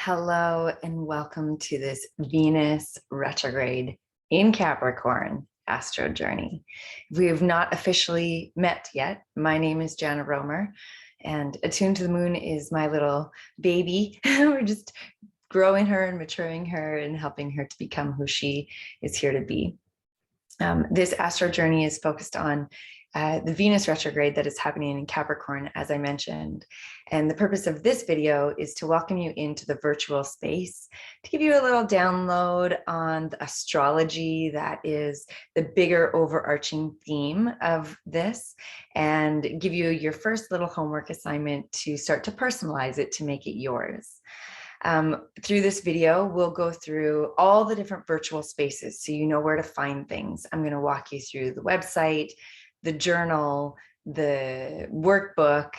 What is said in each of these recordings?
Hello and welcome to this Venus retrograde in Capricorn Astro Journey. We have not officially met yet. My name is Jana Roemer and Attuned to the Moon is my little baby. We're just growing her and maturing her and helping her to become who she is here to be. This Astro Journey is focused on the Venus retrograde that is happening in Capricorn, as I mentioned. And the purpose of this video is to welcome you into the virtual space, to give you a little download on the astrology that is the bigger overarching theme of this, and give you your first little homework assignment to start to personalize it to make it yours. Through this video, we'll go through all the different virtual spaces so you know where to find things. I'm going to walk you through the website, the journal, the workbook,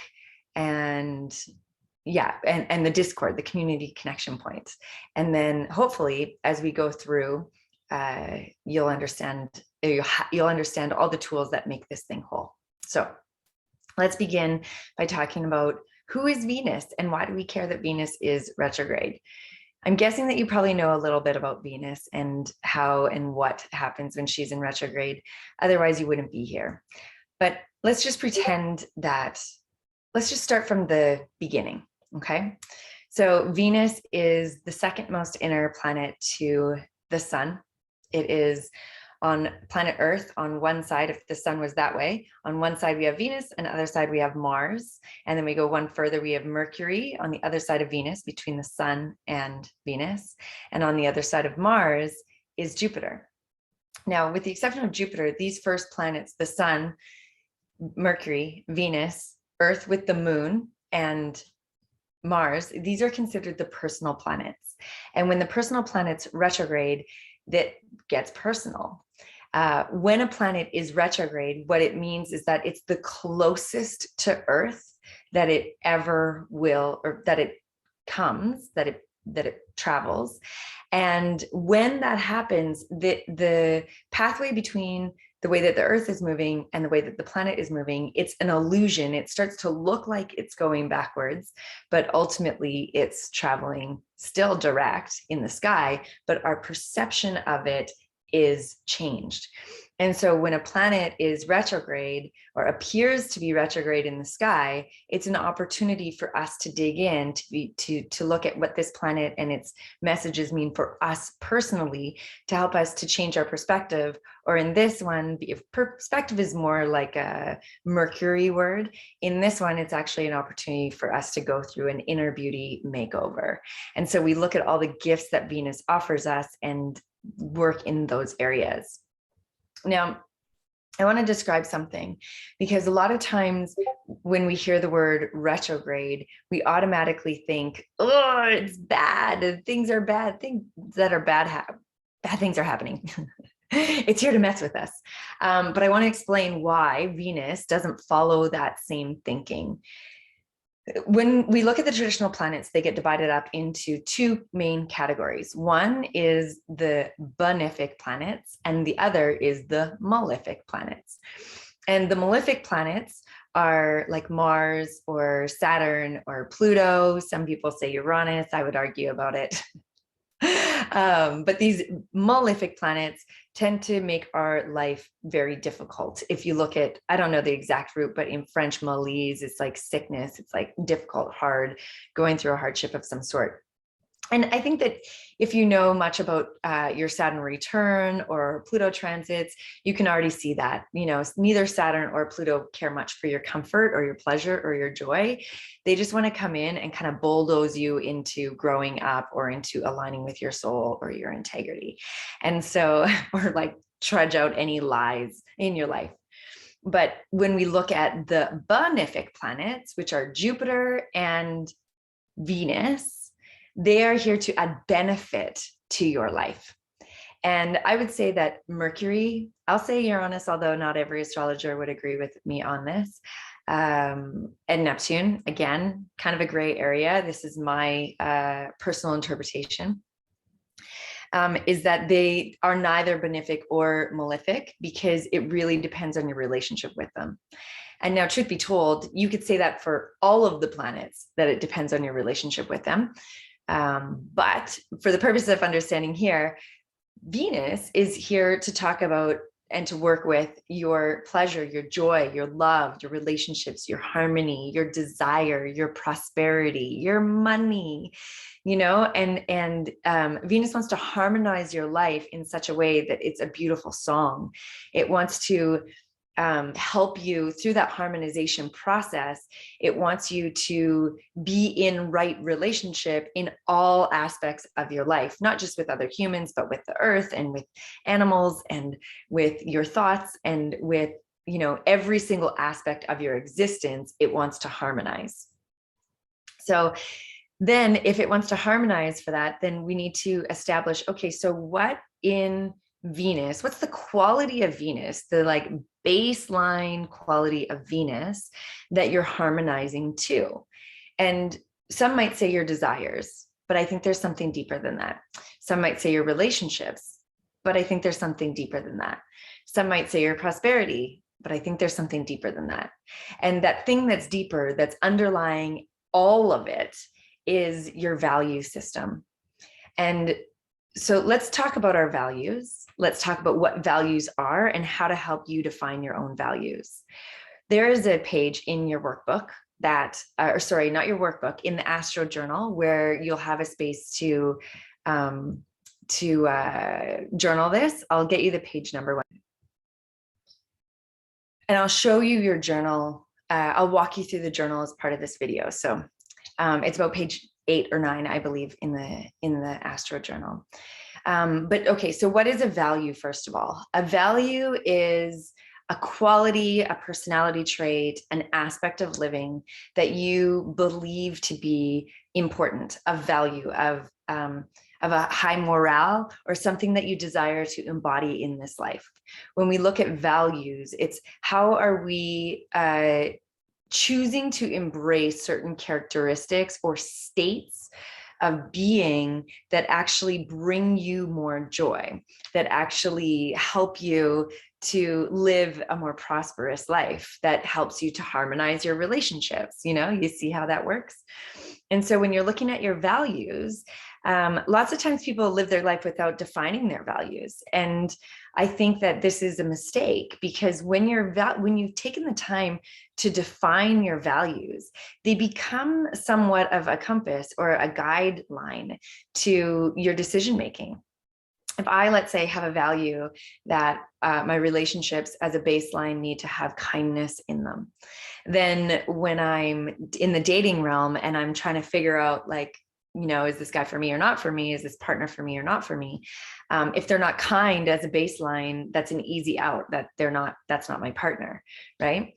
and and the Discord, the community connection points. And then hopefully as we go through, you'll understand all the tools that make this thing whole. So let's begin by talking about who is Venus and why do we care that Venus is retrograde? I'm guessing that you probably know a little bit about Venus and how and what happens when she's in retrograde. Otherwise, you wouldn't be here. But let's just pretend that, let's just start from the beginning, okay? So Venus is the second most inner planet to the sun. It is on planet Earth. On one side, if the sun was that way, on one side we have Venus, and the other side we have Mars. And then we go one further, we have Mercury on the other side of Venus, between the sun and Venus. And on the other side of Mars is Jupiter. Now, with the exception of Jupiter, these first planets, the sun, Mercury, Venus, Earth with the moon, and Mars, these are considered the personal planets. And when the personal planets retrograde, that gets personal. When a planet is retrograde, what it means is that it's the closest to Earth that it ever will, or that it comes, that it travels. And when that happens, the pathway between the way that the Earth is moving and the way that the planet is moving, it's an illusion. It starts to look like it's going backwards, but ultimately it's traveling still direct in the sky, but our perception of it is changed. And so when a planet is retrograde or appears to be retrograde in the sky, it's an opportunity for us to dig in, to look at what this planet and its messages mean for us personally, to help us to change our perspective. Or in this one, if perspective is more like a Mercury word, in this one, it's actually an opportunity for us to go through an inner beauty makeover. And so we look at all the gifts that Venus offers us and work in those areas. Now, I want to describe something, because a lot of times when we hear the word retrograde, we automatically think, oh, it's bad. Things are bad. Things that are bad things are happening. It's here to mess with us. But I want to explain why Venus doesn't follow that same thinking. When we look at the traditional planets, they get divided up into two main categories. One is the Bonific planets, and the other is the Malefic planets. And the malefic planets are like Mars or Saturn or Pluto. Some people say Uranus. I would argue about it. But these malefic planets tend to make our life very difficult. If you look at, I don't know the exact root, but in French, malaise, it's like sickness. It's like difficult, hard, going through a hardship of some sort. And I think that if you know much about your Saturn return or Pluto transits, you can already see that, you know, neither Saturn or Pluto care much for your comfort or your pleasure or your joy. They just want to come in and kind of bulldoze you into growing up or into aligning with your soul or your integrity. And so, or like trudge out any lies in your life. But when we look at the Bonific planets, which are Jupiter and Venus, they are here to add benefit to your life. And I would say that Mercury, I'll say Uranus, although not every astrologer would agree with me on this, and Neptune, again, kind of a gray area. This is my personal interpretation, is that they are neither benefic or malefic, because it really depends on your relationship with them. And now, truth be told, you could say that for all of the planets, that it depends on your relationship with them. But for the purpose of understanding here, Venus is here to talk about and to work with your pleasure, your joy, your love, your relationships, your harmony, your desire, your prosperity, your money, and Venus wants to harmonize your life in such a way that it's a beautiful song. It wants to help you through that harmonization process. It wants you to be in right relationship in all aspects of your life, not just with other humans, but with the earth and with animals and with your thoughts and with, every single aspect of your existence. It wants to harmonize. So then if it wants to harmonize for that, then we need to establish, okay, so what in Venus, what's the quality of Venus, the baseline quality of Venus that you're harmonizing to? And some might say your desires, but I think there's something deeper than that. Some might say your relationships, but I think there's something deeper than that. Some might say your prosperity, but I think there's something deeper than that. And that thing that's deeper, that's underlying all of it, is your value system. And so let's talk about our values. Let's talk about what values are and how to help you define your own values. There is a page in your workbook that, or sorry, not your workbook, in the Astro Journal, where you'll have a space to journal this. I'll get you the page number, and I'll show you your journal. I'll walk you through the journal as part of this video. So it's about page 8 or 9, I believe, in the Astro Journal. But okay, so what is a value, first of all? A value is a quality, a personality trait, an aspect of living that you believe to be important, of value, of a high morale, or something that you desire to embody in this life. When we look at values, it's how are we choosing to embrace certain characteristics or states of being that actually bring you more joy, that actually help you to live a more prosperous life, that helps you to harmonize your relationships. You see how that works? And so when you're looking at your values, lots of times people live their life without defining their values. And I think that this is a mistake, because when you've taken the time to define your values, they become somewhat of a compass or a guideline to your decision making. If I, let's say, have a value that my relationships as a baseline need to have kindness in them, then when I'm in the dating realm and I'm trying to figure out, is this guy for me or not for me? Is this partner for me or not for me? If they're not kind as a baseline, that's an easy out, that's not my partner, right?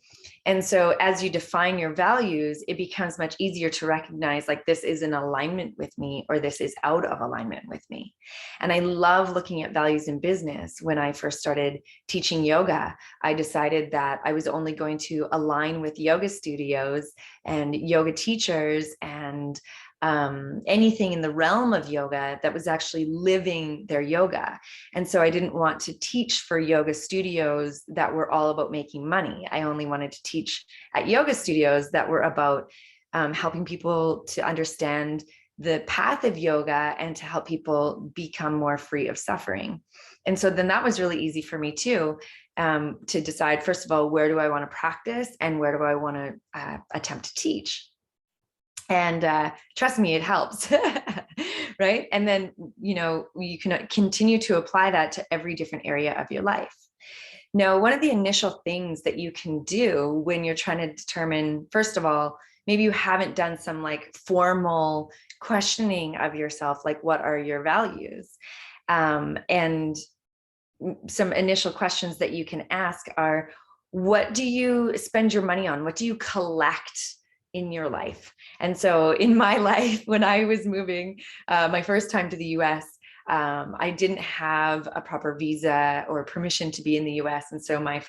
And so as you define your values, it becomes much easier to recognize, this is in alignment with me, or this is out of alignment with me. And I love looking at values in business. When I first started teaching yoga, I decided that I was only going to align with yoga studios and yoga teachers and anything in the realm of yoga that was actually living their yoga. And so I didn't want to teach for yoga studios that were all about making money. I only wanted to teach at yoga studios that were about helping people to understand the path of yoga and to help people become more free of suffering. And so then that was really easy for me too, to decide, first of all, where do I want to practice and where do I want to attempt to teach? And trust me, it helps, right? And then, you can continue to apply that to every different area of your life. Now, one of the initial things that you can do when you're trying to determine, first of all, maybe you haven't done some formal questioning of yourself, what are your values? And some initial questions that you can ask are, what do you spend your money on? What do you collect in your life? And so in my life, when I was moving my first time to the US, I didn't have a proper visa or permission to be in the US. And so my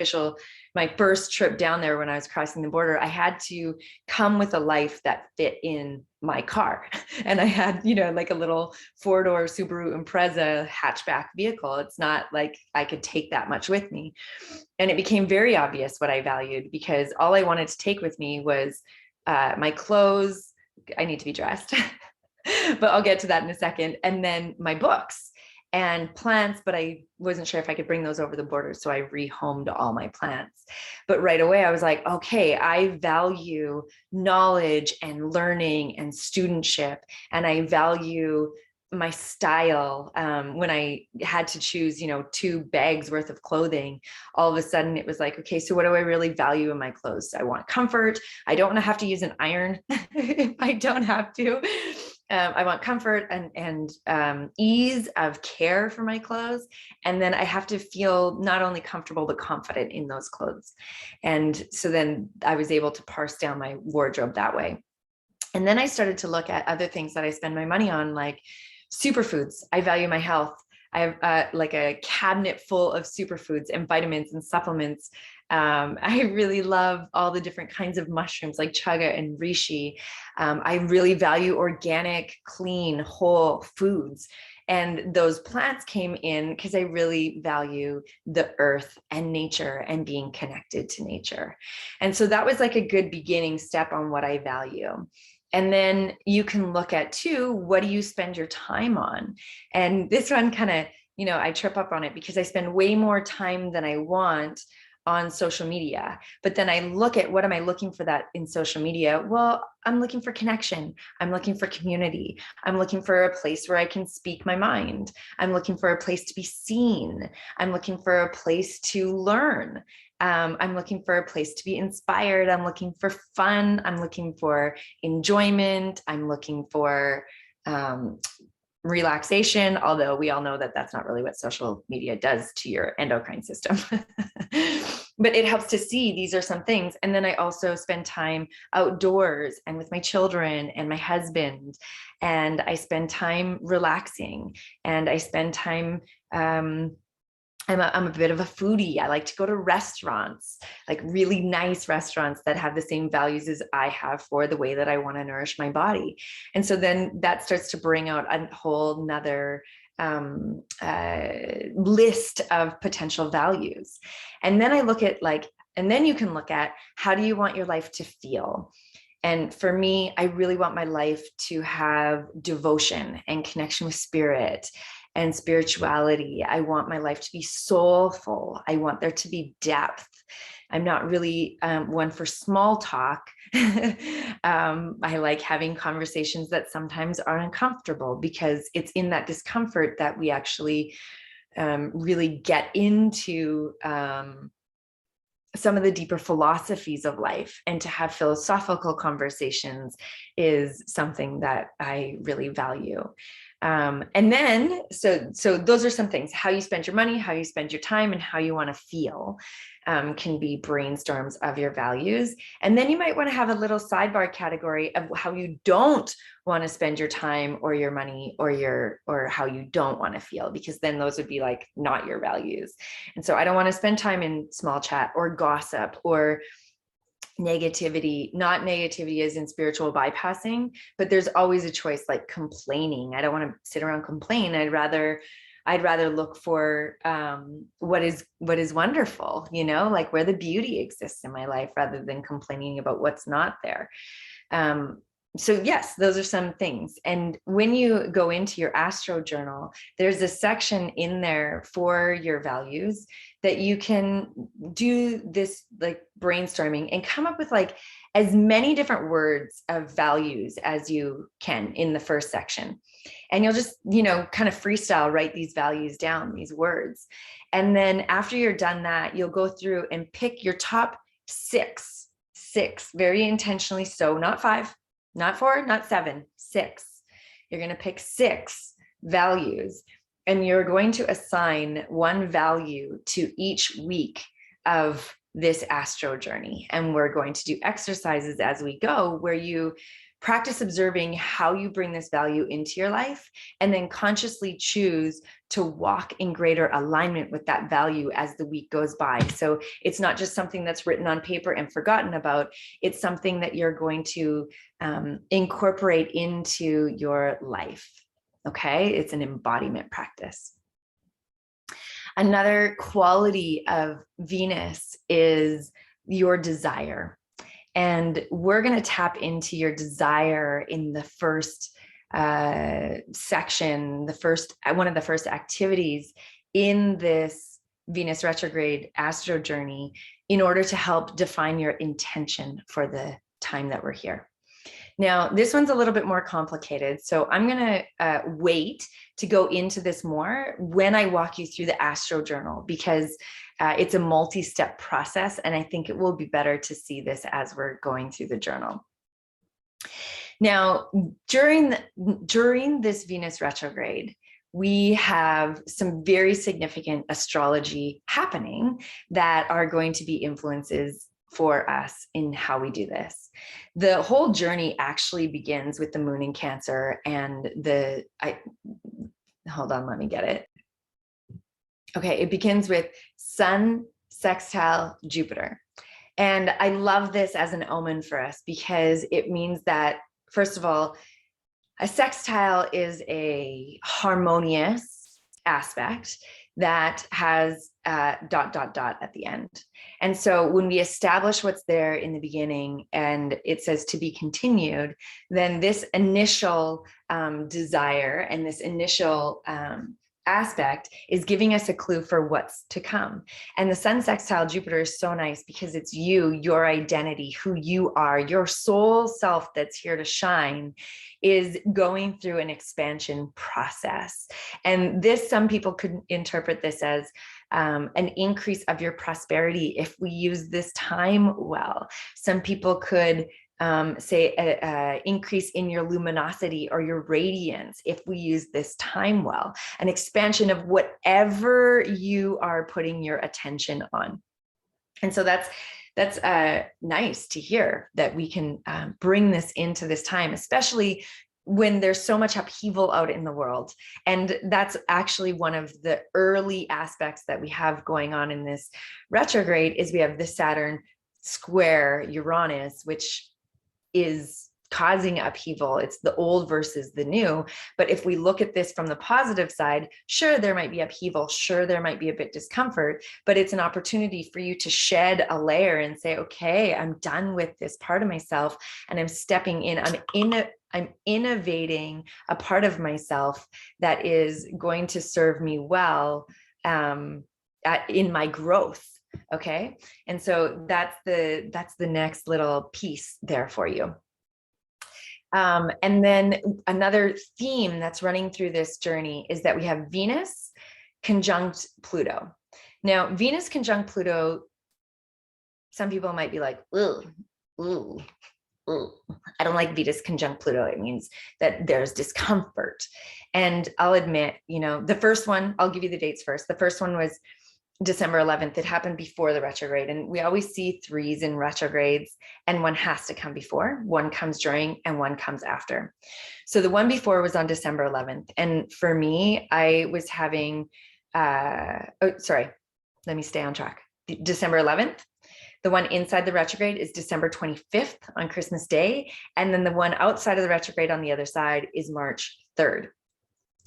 first trip down there, when I was crossing the border, I had to come with a life that fit in my car. And I had, a little 4-door Subaru Impreza hatchback vehicle. It's not like I could take that much with me. And it became very obvious what I valued, because all I wanted to take with me was my clothes. I need to be dressed. but I'll get to that in a second. And then my books and plants, but I wasn't sure if I could bring those over the border. So I rehomed all my plants. But right away, I was like, okay, I value knowledge and learning and studentship. And I value my style. When I had to choose, 2 bags worth of clothing, all of a sudden it was like, okay, so what do I really value in my clothes? I want comfort. I don't want to have to use an iron if I don't have to. I want comfort and ease of care for my clothes. And then I have to feel not only comfortable, but confident in those clothes. And so then I was able to parse down my wardrobe that way. And then I started to look at other things that I spend my money on, like superfoods. I value my health. I have like a cabinet full of superfoods and vitamins and supplements. I really love all the different kinds of mushrooms like chaga and reishi. I really value organic, clean, whole foods. And those plants came in because I really value the earth and nature and being connected to nature. And so that was like a good beginning step on what I value. And then you can look at too, what do you spend your time on? And this one kind of, I trip up on it because I spend way more time than I want on social media. But then I look at what am I looking for that in social media? Well, I'm looking for connection. I'm looking for community. I'm looking for a place where I can speak my mind. I'm looking for a place to be seen. I'm looking for a place to learn. I'm looking for a place to be inspired. I'm looking for fun. I'm looking for enjoyment. I'm looking for relaxation, although we all know that that's not really what social media does to your endocrine system. But it helps to see these are some things. And then I also spend time outdoors and with my children and my husband, and I spend time relaxing, and I spend time I'm a bit of a foodie. I like to go to restaurants, like really nice restaurants that have the same values as I have for the way that I want to nourish my body. And so then that starts to bring out a whole nother list of potential values. And then I look at and then you can look at, how do you want your life to feel? And for me, I really want my life to have devotion and connection with spirit and spirituality. I want my life to be soulful. I want there to be depth. I'm not really one for small talk. I like having conversations that sometimes are uncomfortable, because it's in that discomfort that we actually really get into some of the deeper philosophies of life. And to have philosophical conversations is something that I really value. And then, so those are some things: how you spend your money, how you spend your time, and how you want to feel can be brainstorms of your values. And then you might want to have a little sidebar category of how you don't want to spend your time or your money or how you don't want to feel, because then those would be like not your values. And so I don't want to spend time in small chat or gossip or negativity, not negativity as in spiritual bypassing, but there's always a choice, like complaining. I don't want to sit around complain. I'd rather look for what is wonderful, like where the beauty exists in my life, rather than complaining about what's not there. So yes, those are some things. And when you go into your Astro Journal, there's a section in there for your values that you can do this like brainstorming and come up with like as many different words of values as you can in the first section. And you'll just, kind of freestyle write these values down, these words. And then after you're done that, you'll go through and pick your top six, very intentionally. So not 5, not 4, not 7, 6. You're going to pick 6 values, and you're going to assign one value to each week of this astro journey. And we're going to do exercises as we go, where you practice observing how you bring this value into your life, and then consciously choose to walk in greater alignment with that value as the week goes by. So it's not just something that's written on paper and forgotten about. It's something that you're going to incorporate into your life. Okay, it's an embodiment practice. Another quality of Venus is your desire. And we're going to tap into your desire in the first section, one of the first activities in this Venus retrograde astro journey, in order to help define your intention for the time that we're here. Now, this one's a little bit more complicated, so I'm going to wait to go into this more when I walk you through the Astro Journal, because it's a multi-step process, and I think it will be better to see this as we're going through the journal. Now, during this Venus retrograde, we have some very significant astrology happening that are going to be influences for us in how we do this. The whole journey actually begins with the moon in Cancer, and hold on, let me get it. Okay, it begins with Sun sextile Jupiter. And I love this as an omen for us, because it means that, first of all, a sextile is a harmonious aspect that has ... at the end. And so when we establish what's there in the beginning and it says to be continued, then this initial desire and this initial aspect is giving us a clue for what's to come. And the Sun sextile Jupiter is so nice because it's you, your identity, who you are, your soul self that's here to shine is going through an expansion process. And this, some people could interpret this as an increase of your prosperity if we use this time well. Some people could say a increase in your luminosity or your radiance if we use this time well, an expansion of whatever you are putting your attention on. And so that's nice to hear that we can bring this into this time, especially when there's so much upheaval out in the world. And that's actually one of the early aspects that we have going on in this retrograde is we have the Saturn square Uranus, which is causing upheaval. It's the old versus the new. But if we look at this from the positive side, sure, there might be upheaval. Sure, there might be a bit discomfort, but it's an opportunity for you to shed a layer and say, okay, I'm done with this part of myself and I'm stepping in. I'm innovating a part of myself that is going to serve me well in my growth. Okay. And so that's the next little piece there for you. And then another theme that's running through this journey is that we have Venus conjunct Pluto. Now, Venus conjunct Pluto, some people might be like, ooh, I don't like Venus conjunct Pluto. It means that there's discomfort. And I'll admit, the first one, I'll give you the dates first. The first one was December 11th. It happened before the retrograde. And we always see threes in retrogrades, and one has to come before, one comes during, and one comes after. So the one before was on December 11th. And for me, I was having, let me stay on track. December 11th. The one inside the retrograde is December 25th on Christmas Day. And then the one outside of the retrograde on the other side is March 3rd.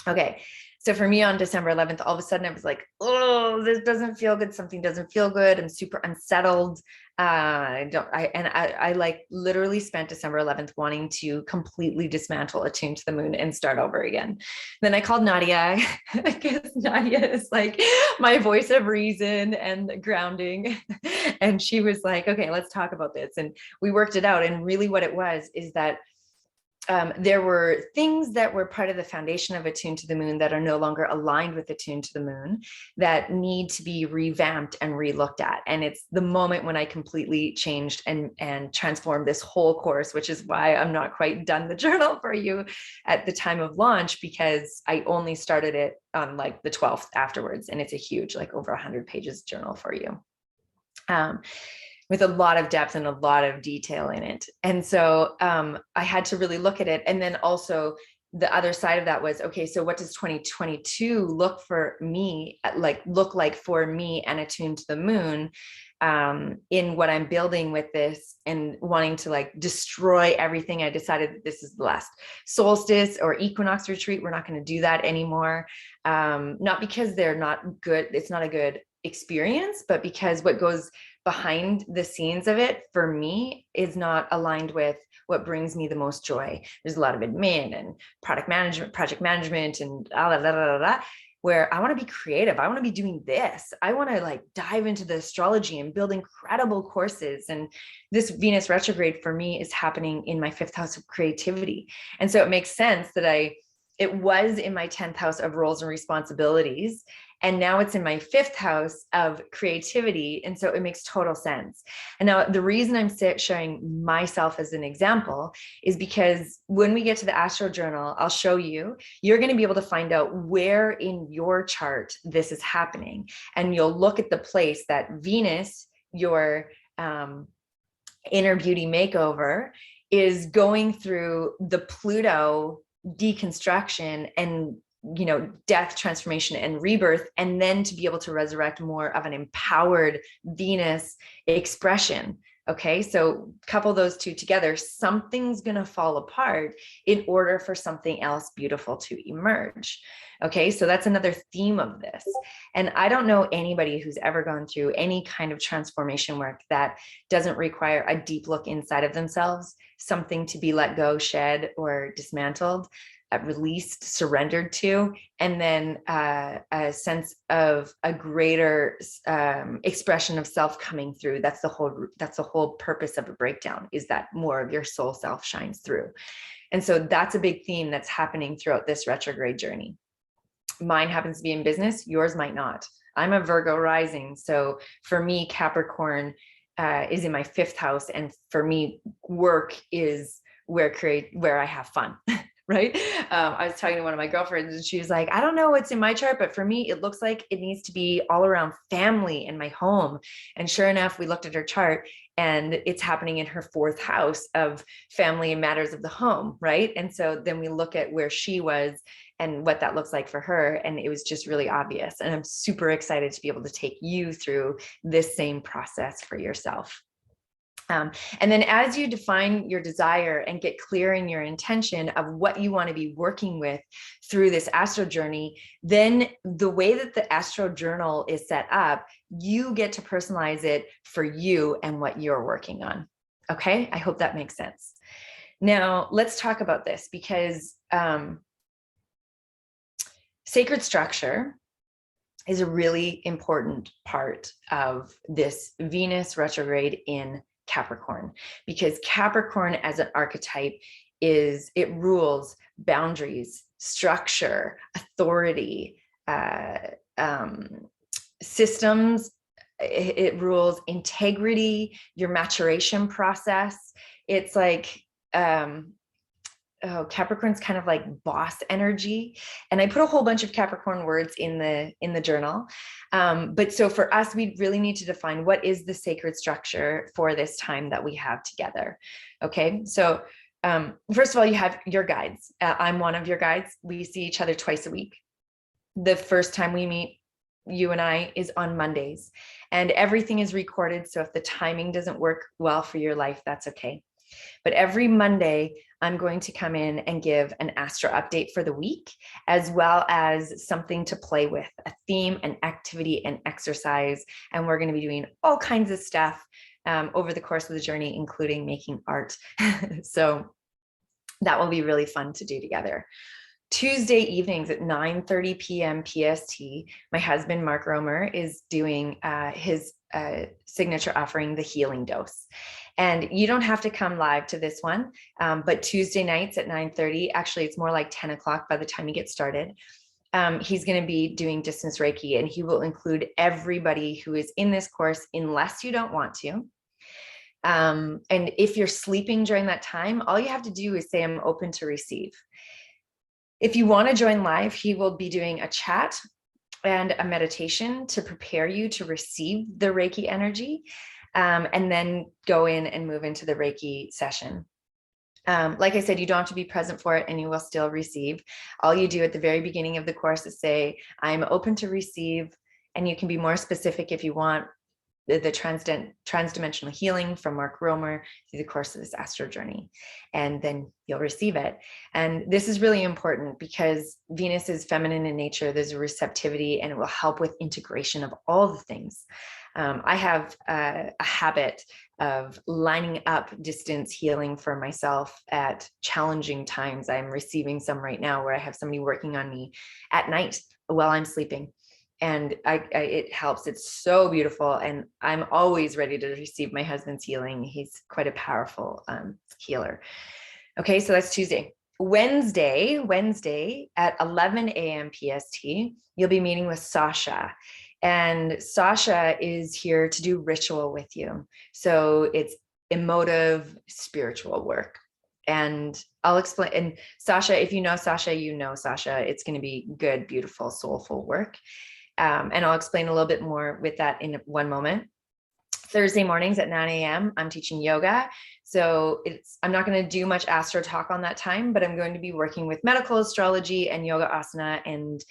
Okay. So for me on December 11th, all of a sudden I was like, oh, this doesn't feel good. Something doesn't feel good. I'm super unsettled. I like literally spent December 11th wanting to completely dismantle Attuned to the Moon and start over again. Then I called Nadia because Nadia is like my voice of reason and grounding. And she was like, okay, let's talk about this. And we worked it out. And really what it was is that there were things that were part of the foundation of Attuned to the Moon that are no longer aligned with Attuned to the Moon that need to be revamped and relooked at. And it's the moment when I completely changed and transformed this whole course, which is why I'm not quite done the journal for you at the time of launch, because I only started it on like the 12th afterwards. And it's a huge, like over 100 pages journal for you. With a lot of depth and a lot of detail in it. And so I had to really look at it. And then also the other side of that was, okay, so what does 2022 look like for me and Attuned to the Moon in what I'm building with this and wanting to like destroy everything. I decided that this is the last solstice or equinox retreat. We're not going to do that anymore. Not because they're not good. It's not a good experience, but because what goes behind the scenes of it for me is not aligned with what brings me the most joy. There's a lot of admin and product management, project management, and blah, blah, blah, blah, blah, where I want to be creative. I want to be doing this. I want to like dive into the astrology and build incredible courses. And this Venus retrograde for me is happening in my 5th house of creativity. And so it makes sense that it was in my 10th house of roles and responsibilities. And now it's in my 5th house of creativity. And so it makes total sense. And now the reason I'm showing myself as an example is because when we get to the Astro Journal, I'll show you, you're going to be able to find out where in your chart this is happening. And you'll look at the place that Venus, your inner beauty makeover, is going through the Pluto deconstruction and death, transformation, and rebirth, and then to be able to resurrect more of an empowered Venus expression. Okay, so couple those two together, something's going to fall apart in order for something else beautiful to emerge. Okay, so that's another theme of this. And I don't know anybody who's ever gone through any kind of transformation work that doesn't require a deep look inside of themselves, something to be let go, shed, or dismantled, released, surrendered to, and then a sense of a greater expression of self coming through. That's the whole purpose of a breakdown, is that more of your soul self shines through. And so that's a big theme that's happening throughout this retrograde journey. Mine happens to be in business, yours might not. I'm a Virgo rising, so for me, Capricorn is in my 5th house, and for me, work is where I have fun. Right? I was talking to one of my girlfriends and she was like, I don't know what's in my chart, but for me, it looks like it needs to be all around family and my home. And sure enough, we looked at her chart and it's happening in her 4th house of family and matters of the home. Right? And so then we look at where she was and what that looks like for her. And it was just really obvious. And I'm super excited to be able to take you through this same process for yourself. And then as you define your desire and get clear in your intention of what you want to be working with through this astro journey, then the way that the Astro Journal is set up, you get to personalize it for you and what you're working on. Okay, I hope that makes sense. Now, let's talk about this because sacred structure is a really important part of this Venus retrograde in Capricorn, because Capricorn as an archetype it rules boundaries, structure, authority, systems. It rules integrity, your maturation process. It's like, Capricorn's kind of like boss energy. And I put a whole bunch of Capricorn words in the journal. But so for us, we really need to define what is the sacred structure for this time that we have together. Okay. So first of all, you have your guides. I'm one of your guides. We see each other twice a week. The first time we meet, you and I, is on Mondays, and everything is recorded. So if the timing doesn't work well for your life, that's okay. But every Monday, I'm going to come in and give an astro update for the week, as well as something to play with, a theme, an activity, an exercise. And we're going to be doing all kinds of stuff over the course of the journey, including making art. So that will be really fun to do together. Tuesday evenings at 9:30 p.m. PST, my husband, Mark Roemer, is doing his signature offering, The Healing Dose. And you don't have to come live to this one, but Tuesday nights at 9:30, actually it's more like 10 o'clock by the time you get started, he's going to be doing distance Reiki, and he will include everybody who is in this course unless you don't want to. And if you're sleeping during that time, all you have to do is say, I'm open to receive. If you want to join live, he will be doing a chat and a meditation to prepare you to receive the Reiki energy, and then go in and move into the Reiki session. Like I said, you don't have to be present for it and you will still receive. All you do at the very beginning of the course is say, I'm open to receive, and you can be more specific if you want the transdimensional healing from Mark Roemer through the course of this astro journey, and then you'll receive it. And this is really important because Venus is feminine in nature. There's a receptivity, and it will help with integration of all the things. I have a habit of lining up distance healing for myself at challenging times. I'm receiving some right now where I have somebody working on me at night while I'm sleeping. And it helps. It's so beautiful. And I'm always ready to receive my husband's healing. He's quite a powerful healer. Okay, so that's Tuesday. Wednesday at 11 a.m. PST, you'll be meeting with Sasha. And Sasha is here to do ritual with you. So it's emotive, spiritual work. And I'll explain. And Sasha, if you know Sasha, you know Sasha. It's going to be good, beautiful, soulful work. And I'll explain a little bit more with that in one moment. Thursday mornings at 9 a.m. I'm teaching yoga. So I'm not going to do much astro talk on that time, but I'm going to be working with medical astrology and yoga asana and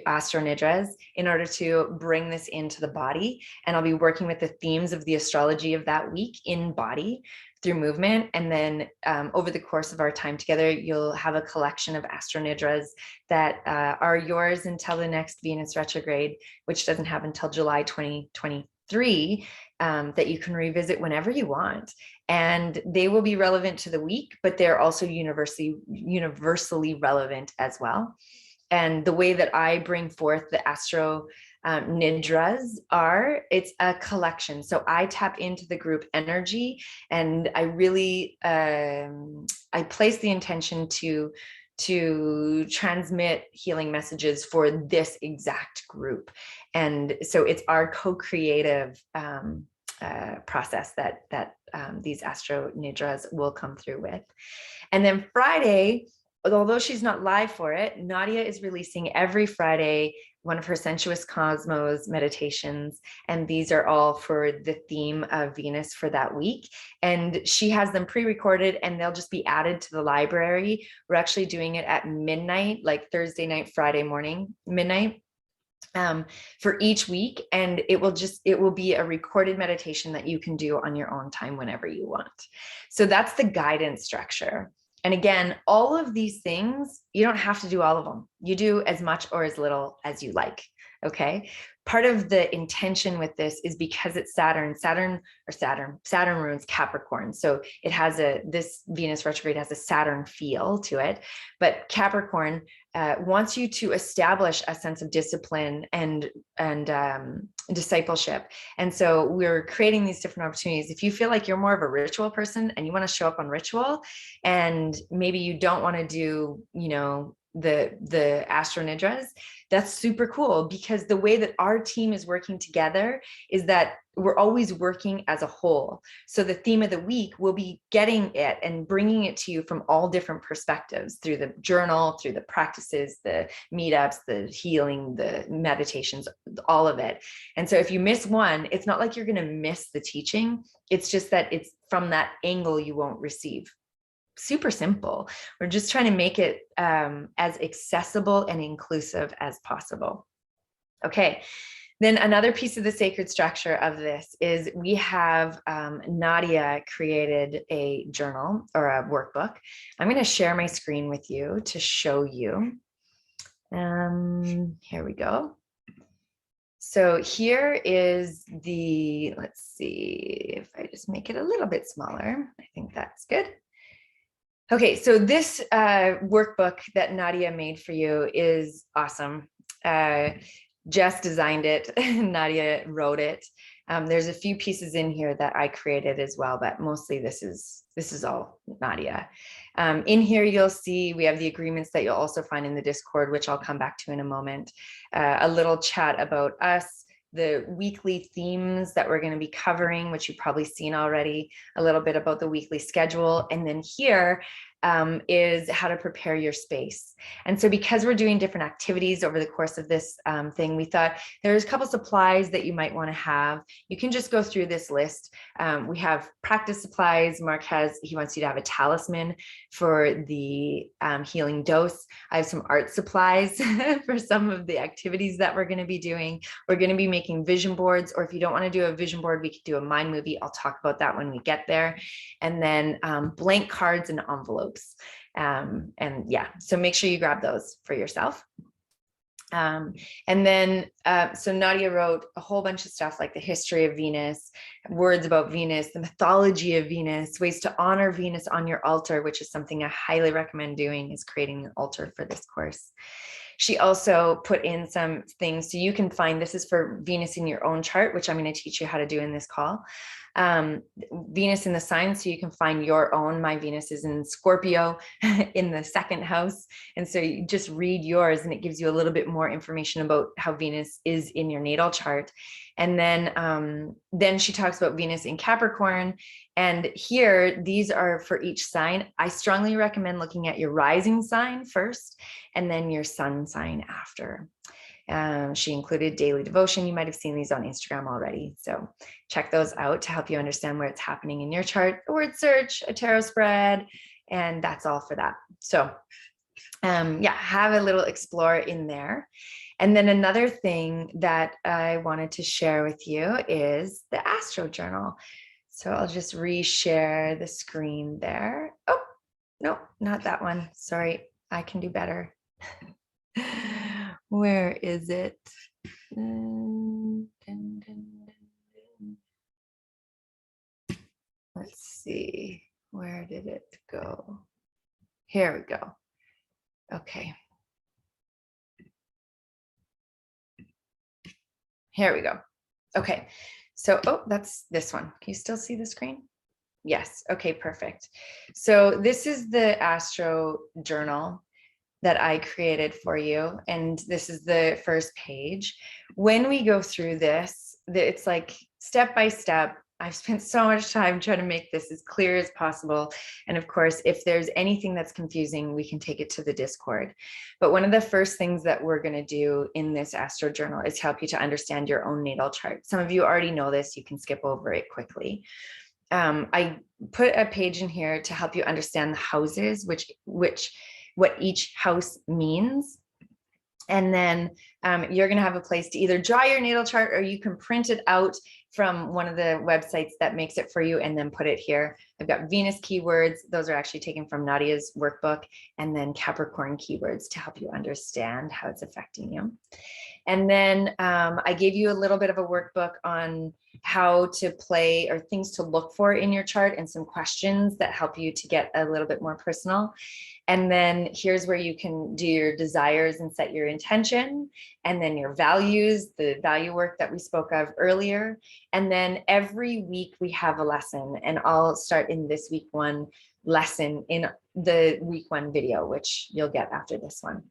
Astro Nidras in order to bring this into the body. And I'll be working with the themes of the astrology of that week in body through movement. And then over the course of our time together, you'll have a collection of Astro Nidras that are yours until the next Venus retrograde, which doesn't happen until July 2023, that you can revisit whenever you want. And they will be relevant to the week, but they're also universally relevant as well. And the way that I bring forth the Astro Nidras it's a collection. So I tap into the group energy, and I really, I place the intention to transmit healing messages for this exact group. And so it's our co-creative process that these Astro Nidras will come through with. And then Friday, although she's not live for it, Nadia is releasing every Friday one of her Sensuous Cosmos meditations. And these are all for the theme of Venus for that week. And she has them pre-recorded and they'll just be added to the library. We're actually doing it at midnight, like Thursday night, Friday morning, midnight. For each week, and it will be a recorded meditation that you can do on your own time whenever you want. So that's the guidance structure. And again, all of these things, you don't have to do all of them. You do as much or as little as you like. Okay. Part of the intention with this is because it's Saturn ruins Capricorn. So it has this Venus retrograde has a Saturn feel to it, but Capricorn wants you to establish a sense of discipline and discipleship. And so we're creating these different opportunities. If you feel like you're more of a ritual person and you want to show up on ritual, and maybe you don't want to do, the Astro Nidras, that's super cool, because the way that our team is working together is that we're always working as a whole. So the theme of the week will be getting it and bringing it to you from all different perspectives, through the journal, through the practices, the meetups, the healing, the meditations, all of it. And so if you miss one, it's not like you're going to miss the teaching. It's just that it's from that angle you won't receive. Super simple. We're just trying to make it as accessible and inclusive as possible. Okay. Then another piece of the sacred structure of this is we have Nadia created a journal or a workbook. I'm going to share my screen with you to show you. Here we go. So here is let's see if I just make it a little bit smaller. I think that's good. Okay, so this workbook that Nadia made for you is awesome. Jess designed it, Nadia wrote it. There's a few pieces in here that I created as well, but mostly this is all Nadia. In here, you'll see we have the agreements that you'll also find in the Discord, which I'll come back to in a moment. A little chat about us, the weekly themes that we're going to be covering, which you've probably seen already, a little bit about the weekly schedule. And then here is how to prepare your space. And so because we're doing different activities over the course of this thing, we thought there's a couple supplies that you might want to have. You can just go through this list. We have practice supplies. Mark he wants you to have a talisman for the healing dose. I have some art supplies for some of the activities that we're going to be doing. We're going to be making vision boards, or if you don't want to do a vision board, we could do a mind movie. I'll talk about that when we get there. And then blank cards and envelopes. And yeah, so make sure you grab those for yourself. And then, so Nadia wrote a whole bunch of stuff like the history of Venus, words about Venus, the mythology of Venus, ways to honor Venus on your altar, which is something I highly recommend doing, is creating an altar for this course. She also put in some things so you can find, this is for Venus in your own chart, which I'm going to teach you how to do in this call. Venus in the sign, so you can find your own. My Venus is in Scorpio in the second house, and so you just read yours and it gives you a little bit more information about how Venus is in your natal chart. And then she talks about Venus in Capricorn, and here these are for each sign. I strongly recommend looking at your rising sign first and then your sun sign after. She included daily devotion. You might have seen these on Instagram already. So check those out to help you understand where it's happening in your chart. A word search, a tarot spread, and that's all for that. So yeah, have a little explore in there. And then another thing that I wanted to share with you is the Astro Journal. So I'll just reshare the screen there. Oh, no, not that one. Sorry, I can do better. Where is it? Let's see. Where did it go? Here we go. Okay. Here we go. Okay. So, oh, that's this one. Can you still see the screen? Yes. Okay, perfect. So this is the Astro Journal that I created for you. And this is the first page. When we go through this, it's like step by step. I've spent so much time trying to make this as clear as possible. And of course, if there's anything that's confusing, we can take it to the Discord. But one of the first things that we're going to do in this Astro Journal is help you to understand your own natal chart. Some of you already know this. You can skip over it quickly. I put a page in here to help you understand the houses, what each house means. And then you're going to have a place to either draw your natal chart, or you can print it out from one of the websites that makes it for you and then put it here. I've got Venus keywords. Those are actually taken from Nadia's workbook, and then Capricorn keywords to help you understand how it's affecting you. And then I gave you a little bit of a workbook on how to play, or things to look for in your chart, and some questions that help you to get a little bit more personal. And then here's where you can do your desires and set your intention, and then your values, the value work that we spoke of earlier. And then every week we have a lesson, and I'll start in this week one lesson in the week one video, which you'll get after this one.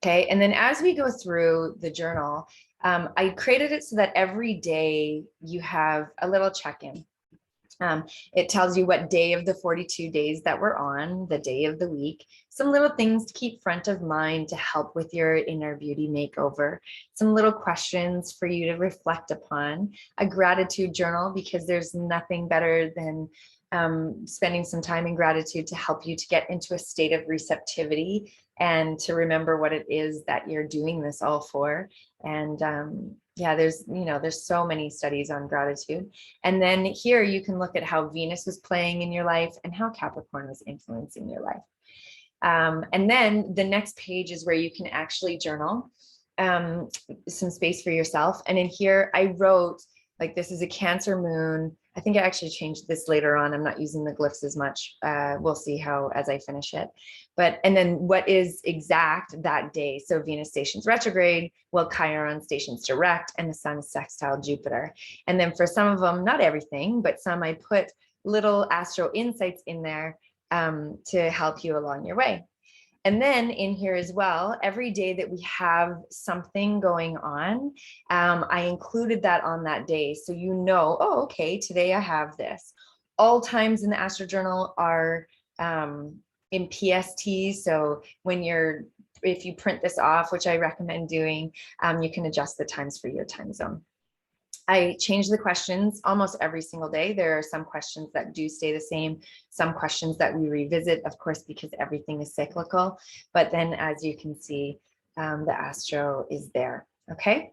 Okay, and then as we go through the journal, I created it so that every day you have a little check-in. It tells you what day of the 42 days that we're on, the day of the week, some little things to keep front of mind to help with your inner beauty makeover, some little questions for you to reflect upon, a gratitude journal, because there's nothing better than spending some time in gratitude to help you to get into a state of receptivity and to remember what it is that you're doing this all for. And yeah, there's so many studies on gratitude. And then here you can look at how Venus was playing in your life and how Capricorn was influencing your life. And then the next page is where you can actually journal, some space for yourself. And in here I wrote, like, this is a Cancer moon. I think I actually changed this later on. I'm not using the glyphs as much. We'll see how as I finish it. And then what is exact that day. So Venus stations retrograde, while Chiron stations direct, and the sun is sextile Jupiter. And then for some of them, not everything, but some, I put little astro insights in there to help you along your way. And then in here as well, every day that we have something going on, I included that on that day. So you know, oh, okay, today I have this. All times in the Astro Journal are in PST. So if you print this off, which I recommend doing, you can adjust the times for your time zone. I change the questions almost every single day. There are some questions that do stay the same, some questions that we revisit, of course, because everything is cyclical. But then, as you can see, the astro is there. Okay.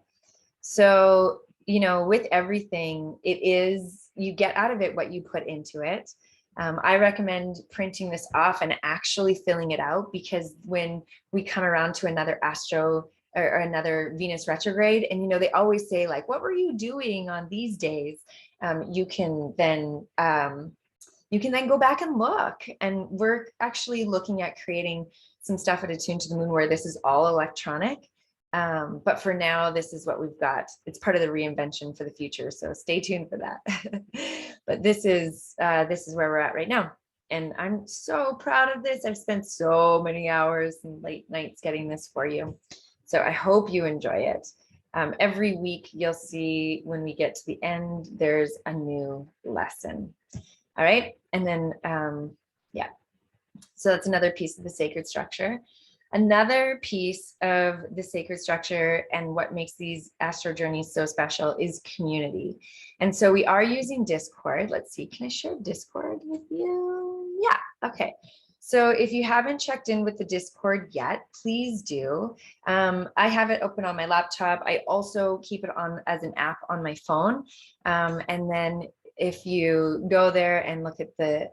So, with everything, you get out of it what you put into it. I recommend printing this off and actually filling it out, because when we come around to another astro or another Venus retrograde. And, you know, they always say like, what were you doing on these days? You can then go back and look. And we're actually looking at creating some stuff at Attune to the Moon where this is all electronic. But for now, this is what we've got. It's part of the reinvention for the future. So stay tuned for that. But this is where we're at right now. And I'm so proud of this. I've spent so many hours and late nights getting this for you. So I hope you enjoy it. Every week you'll see when we get to the end, there's a new lesson. All right. And then, yeah. So that's another piece of the sacred structure. Another piece of the sacred structure and what makes these astro journeys so special is community. And so we are using Discord. Let's see, can I share Discord with you? Yeah, okay. So if you haven't checked in with the Discord yet, please do. I have it open on my laptop. I also keep it on as an app on my phone. And then if you go there and look at the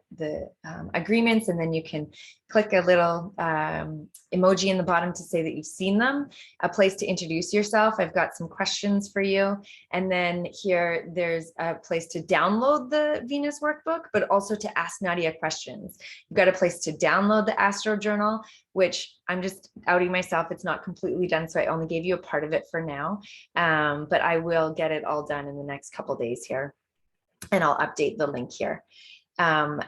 agreements, and then you can click a little emoji in the bottom to say that you've seen them, a place to introduce yourself. I've got some questions for you. And then here there's a place to download the Venus workbook, but also to ask Nadia questions. You've got a place to download the Astro Journal, which I'm just outing myself. It's not completely done, so I only gave you a part of it for now. But I will get it all done in the next couple days here. And I'll update the link here, and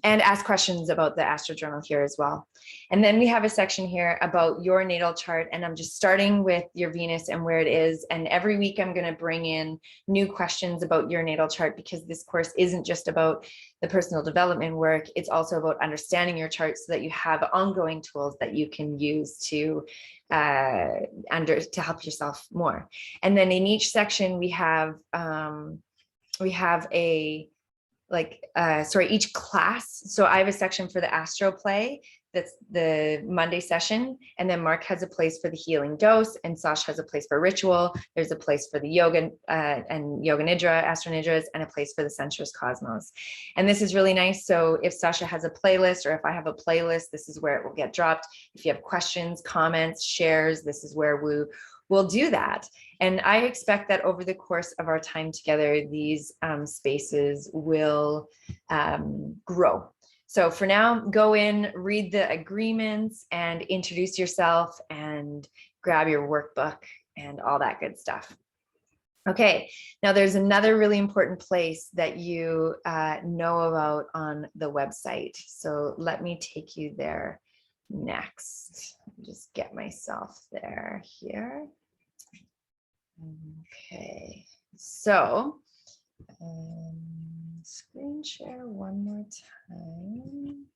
ask questions about the Astro Journal here as well. And then we have a section here about your natal chart, and I'm just starting with your Venus and where it is. And every week I'm going to bring in new questions about your natal chart, because this course isn't just about the personal development work. It's also about understanding your chart so that you have ongoing tools that you can use to help yourself more. And then in each section we have each class. So I have a section for the astro play, that's the Monday session, and then Mark has a place for the healing dose, and Sasha has a place for ritual. There's a place for the yoga and yoga nidra, astro nidras, and a place for the sensuous cosmos. And this is really nice. So if Sasha has a playlist, or if I have a playlist, this is where it will get dropped. If you have questions, comments, shares, this is where we'll do that. And I expect that over the course of our time together, these spaces will grow. So for now, go in, read the agreements, and introduce yourself, and grab your workbook and all that good stuff. Okay, now there's another really important place that you know about on the website. So let me take you there next. Just get myself there here. Okay, so screen share one more time.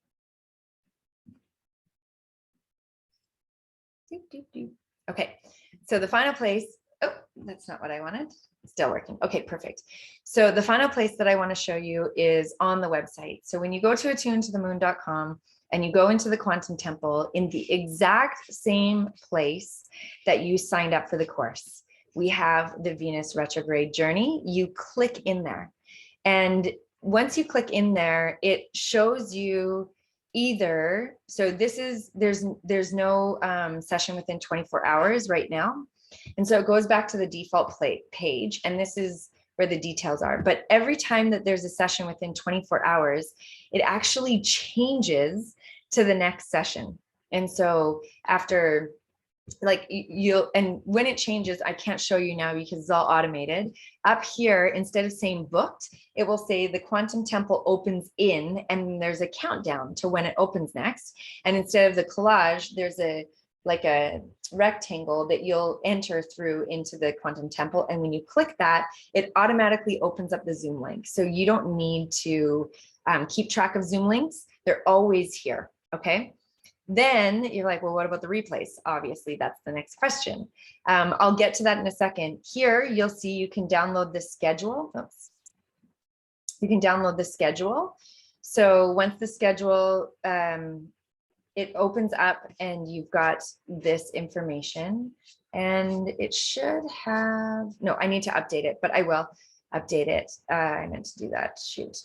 Okay, so the final place, oh, that's not what I wanted. Still working. Okay, perfect. So the final place that I want to show you is on the website. So when you go to attunetothemoon.com and you go into the quantum temple, in the exact same place that you signed up for the course, we have the Venus retrograde journey. You click in there. And once you click in there, it shows you either, so this is, there's no session within 24 hours right now. And so it goes back to the default page, and this is where the details are. But every time that there's a session within 24 hours, it actually changes to the next session. And so after, like, and when it changes, I can't show you now because it's all automated. Up here, instead of saying booked, it will say the quantum temple opens in, and there's a countdown to when it opens next. And instead of the collage, there's a rectangle that you'll enter through into the quantum temple. And when you click that, it automatically opens up the Zoom link. So you don't need to keep track of Zoom links. They're always here. Okay. Then you're like, well, what about the replays? Obviously, that's the next question. I'll get to that in a second. Here, you'll see you can download the schedule. Oops. You can download the schedule. So once the schedule, it opens up and you've got this information, and it should have, no, I need to update it, but I will update it. I meant to do that, shoot.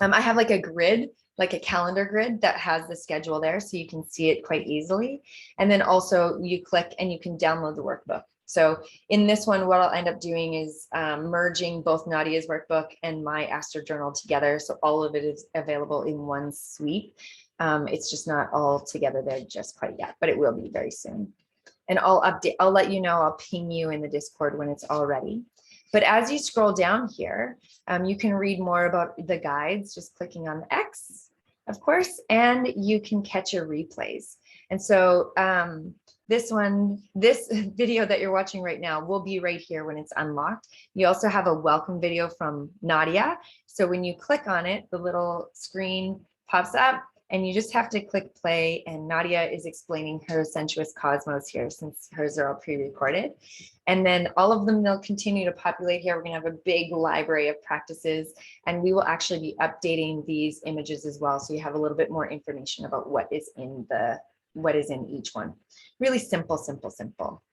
I have like a grid like a calendar grid that has the schedule there, so you can see it quite easily. And then also you click and you can download the workbook. So in this one, what I'll end up doing is merging both Nadia's workbook and my Astro Journal together. So all of it is available in one sweep. It's just not all together there just quite yet, but it will be very soon. And I'll let you know, I'll ping you in the Discord when it's all ready. But as you scroll down here, you can read more about the guides, just clicking on the X, of course, and you can catch your replays. And so this video that you're watching right now will be right here when it's unlocked. You also have a welcome video from Nadia. So when you click on it, the little screen pops up and you just have to click play, and Nadia is explaining her sensuous cosmos here, since hers are all pre-recorded. And then all of them, they'll continue to populate here. We're gonna have a big library of practices, and we will actually be updating these images as well. So you have a little bit more information about what is in each one. Really simple, simple, simple.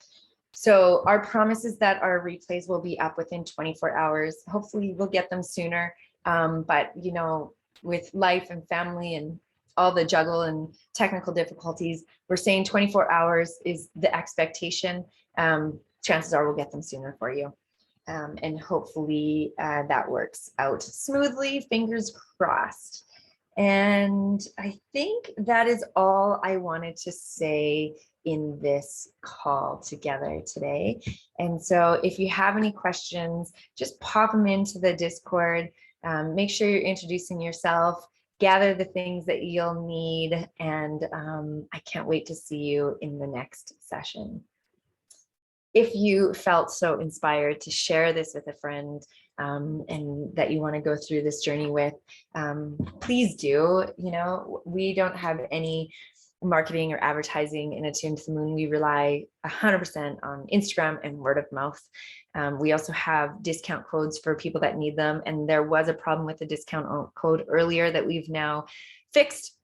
So our promise is that our replays will be up within 24 hours. Hopefully we'll get them sooner. But you know, with life and family and all the juggle and technical difficulties, we're saying 24 hours is the expectation. Chances are we'll get them sooner for you. And hopefully that works out smoothly, fingers crossed. And I think that is all I wanted to say in this call together today. And so if you have any questions, just pop them into the Discord. Make sure you're introducing yourself, gather the things that you'll need, and I can't wait to see you in the next session. If you felt so inspired to share this with a friend and that you want to go through this journey with, please do. You know, we don't have any marketing or advertising in Attuned to the Moon. We rely 100% on Instagram and word of mouth. We also have discount codes for people that need them. And there was a problem with the discount code earlier that we've now fixed.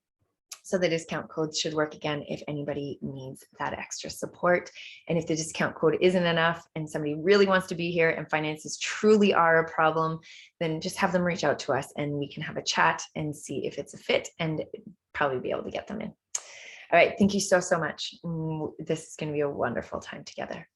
So the discount code should work again if anybody needs that extra support. And if the discount code isn't enough and somebody really wants to be here and finances truly are a problem, then just have them reach out to us and we can have a chat and see if it's a fit and probably be able to get them in. All right, thank you so, so much. This is going to be a wonderful time together.